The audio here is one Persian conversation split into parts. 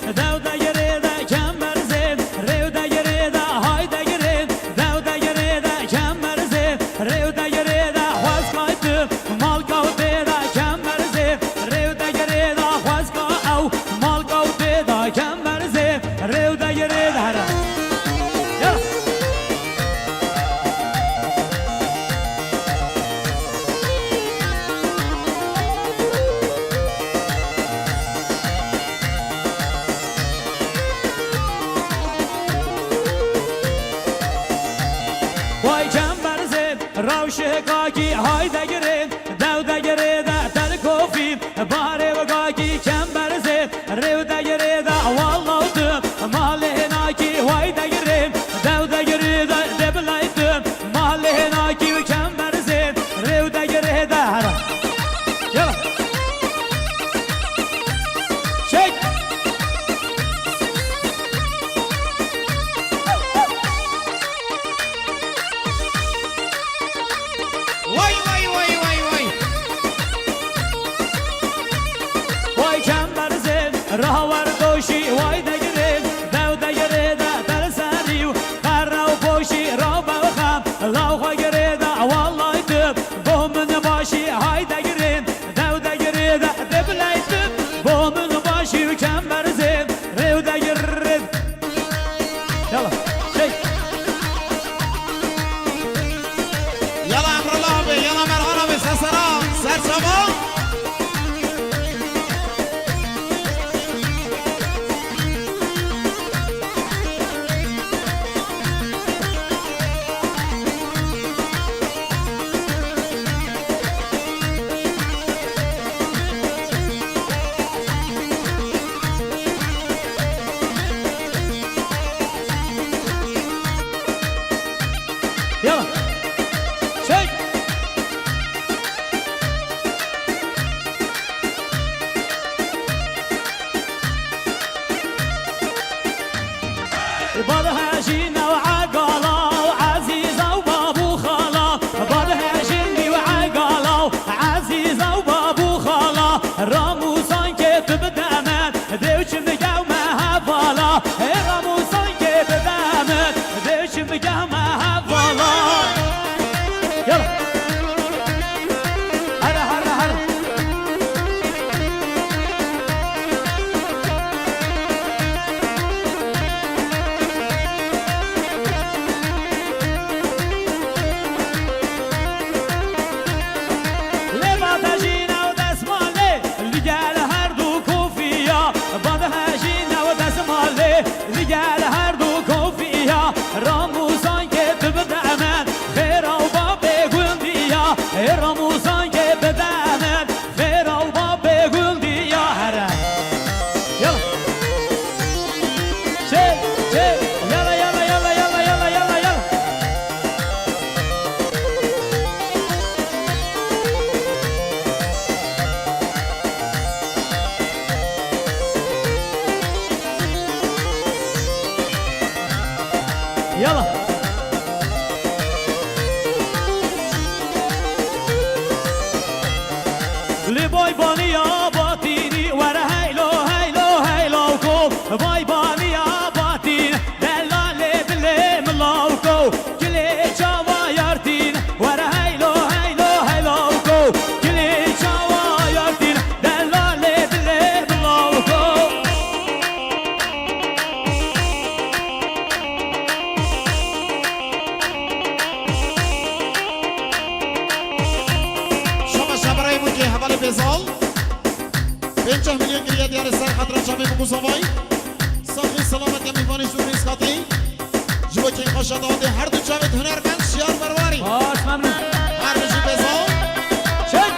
Devde geride kemer zin Revde geride hayde girin Devde geride kemer zin Revde geride Haz kaydı mal kavde da kemer zin Revde geride Haz kav mal kavde da kemer zin Revde geride Ya Vay kemberzim, ravşe kaki hayde girin Devde giride tel kofi Bari ve kaki kemberzim Revde giride vallahtım Malinaki hayde girin Devde giride debilaytım Malinaki kemberzim Revde giride Yala Çek Vay vay vay vay vay. Vay kemberzin, rahavar doşi, vay da girin Devde giride derseniv Karrav boşi, rabel kham Lavha giride vallaytım Bomun başı, hayda girin Devde giride debilaytım Bomun başı, kemberzin Revde girin Yalla, şey Yala Emrullah abi, yala Merhan abi, sesara, sersama. Yalla, şey بدهاجينا وعقالا وعزيزة وبابو خالا بدهاجيني وعقالا عزيزة وبابو خالا راموسان كتب دامن دوش مقاومة هفالا راموسان كتب دامن دوش مقاومة هفالا يلا هلا هلا هلا لما تجينا ودسمالي رجال هردو كوفيا بعدها جينا ودسمالي رجال هردو كوفيا راموسان كتب دامن خيرا وبابي قلديا راموسان كتب دامن خيرا وبابي قلديا هرا يلا شيء شيء يلا يلا يلا يلا يلا يلا يلا يلا لباي باني يا باطيني ورا هيلو هيلو هيلو كو باي باني يا باطين دلالي دلي ملاوكو كلي جاوا يارتين ورا هيلو هيلو هيلو كو كلي جاوا يارتين دلالي دلي ملاوكو شما شبرای بودی حوالی بیزال 50 میلیون گریه دیار سر خطر شمی بگو زمای صافی سلامت یا میوانیش دو ریز خاطی جوا که این خوشا داده هر دو چاوید هنرمند شیار برواری باش ممنون هر بجی بیزال شد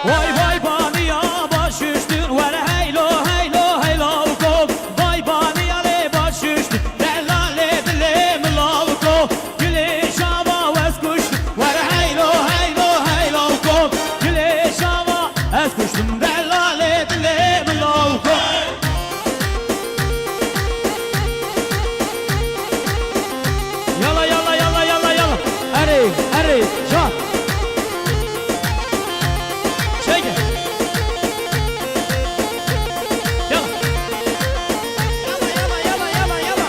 Vay vay bani ya baş üstün Vere heylo heylo heylo ko Vay bani ya le baş üstün Delale dile milavko Güle şava vez kuştun Vere heylo heylo heylo ko Güle şava vez kuştun Delale dile milavko Yala yala علي جان شيك يلا يلا يلا يلا يلا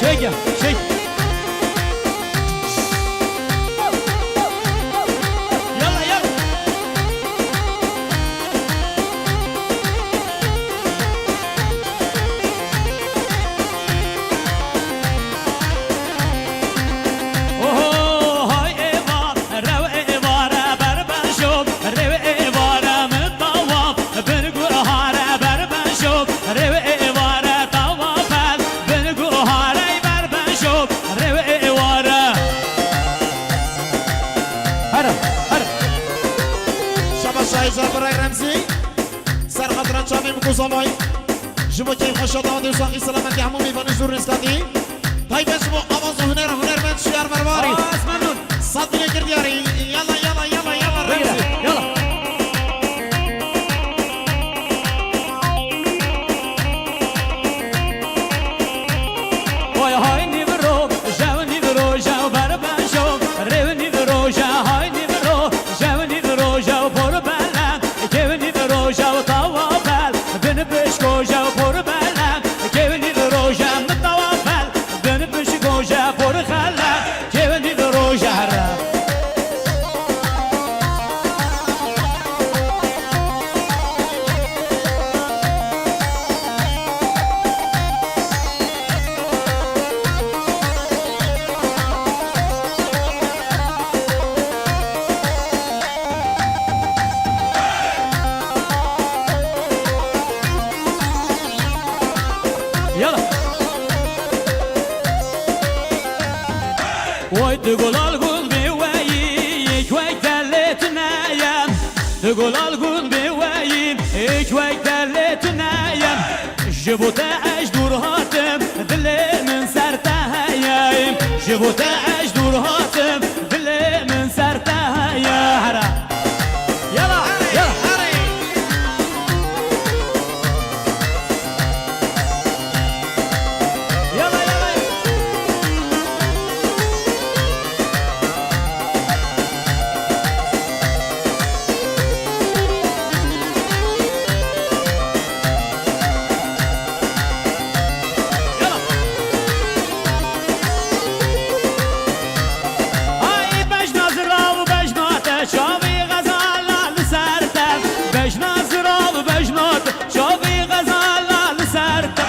شيك شيك يلا يلا برای رمزی سر خاطر چامی مکوزامای جبو که خوشا داده و ساقی سلامتی همون میبانی زور نسکاتی تای بشبو آواز و هنرمند شیار مرواری صد بینه کردیاری یلا یلا یلا یلا رمزی يلا وای های نیورو جو بربن شو رو نیورو جو های نیورو جو پر بلند جو نیورو جو توافل بن بشکو جو پر بلند جو نیورو جو متوافل بن بشکو جو پر خلند جو نیورو جو يلا وتقول القلبي ويك ويك دلتنا يم تقول القلبي ويك ويك دلتنا يم جبوت اجدور هاتم دلي من سرتها يم جبوت اجدور هاتم دلي من سرتها يا هرا يلا يلا يلا يلا هاي باش نازرة وباش نوتة شوفي غزالة لسرتة باش نازرة وباش نوتة شوفي غزالة لسرتة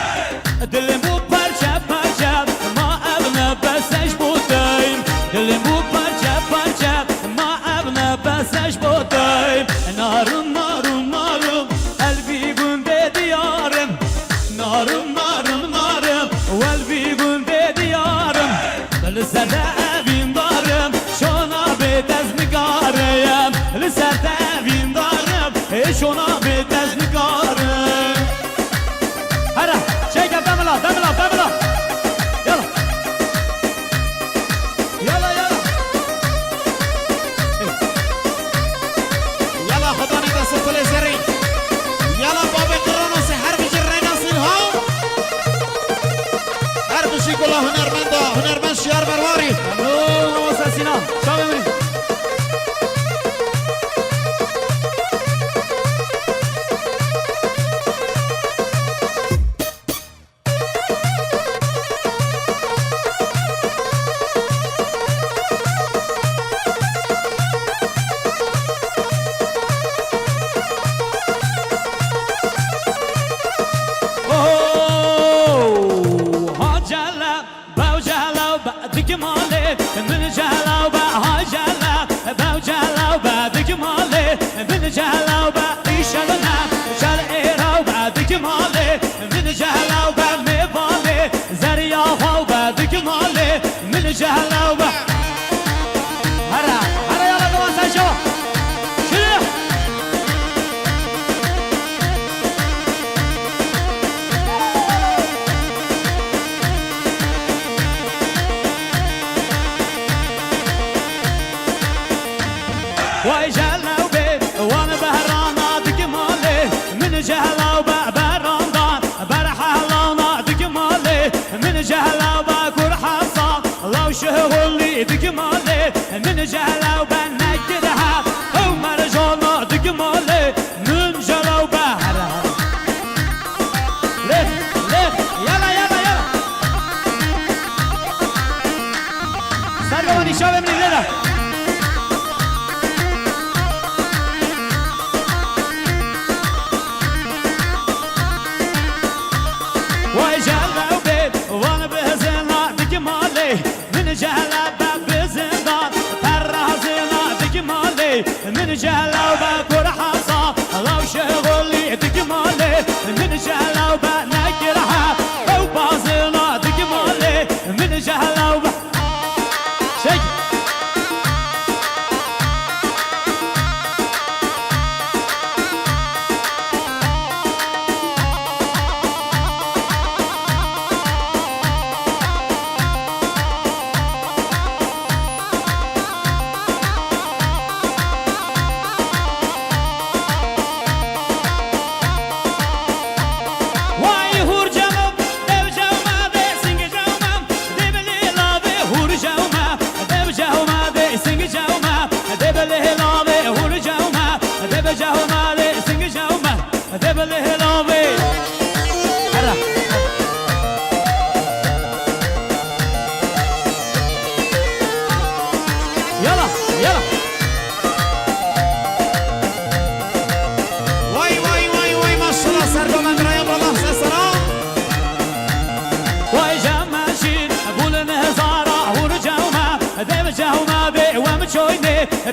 دلمو برشة برشة ما أبنى بس أشبوتين دلمو برشة برشة ما أبنى بس أشبوتين نارم نارم نارم قلبي قم بديارم نارم نارم نارم وقلبي قم بديارم لسرتة أبين دارم شونا بتز نقارم لسرتة أبين دارم شونا بتز نقارم هلا شيك دملا دملا دملا يلا يلا يلا يلا خداني دست كل زري يلا بابا كرونو سحر بجر ناصر ها هر بشي كلها هنرمند شيار مرواري ممنون وساسينا شو بمري من جهلا وبا جهلا با جهلا وبعد جمالي من جهلا وبا يشلنا جل إيرا وبعد جمالي من جهلا وبا ميفالي زريا وبعد جمالي من جهلا وبا هرا هرا يلا دواسا شو شنو وجهلا وبيت وانا بهرانا دقمالي من جهلا وبهرانا برحلا دقمالي من جهلا وبكر حصان من جهلو بن نگرها عمر جانا دگماله من جلو بهره لف لف يلا يلا يلا سرگوانی شاوه منی لیده وای جلو بید وان بزنا دگماله من جهلو بزندان پرازنا دگماله من جهلو بکر حصا لو شغلی دگماله من جهلو بنگرها او بازنا دگماله من جهلو شک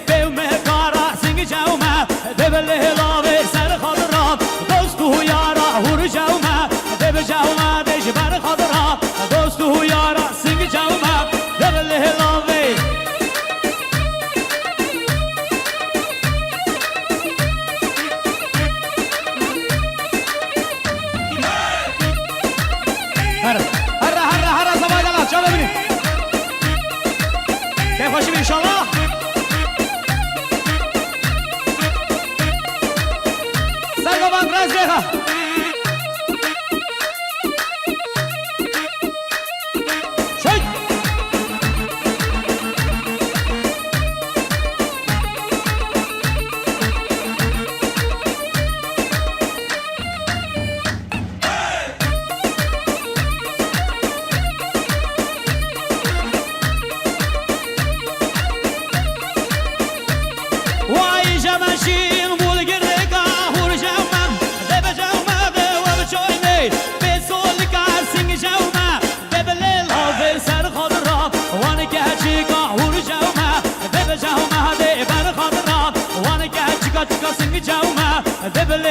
بيوم كارا سنگ جوما دبل هلاوي سر خضرا دوستو يارا هور جوما دب جوما دش بر خضرا دوستو يارا سنگ جوما دبل هلاوي هر زمان الله چلو ببینیم كيف خوشیم ان شاء الله رزقها شيء واي جماشين بولقر چیکا سنگ جوما دبل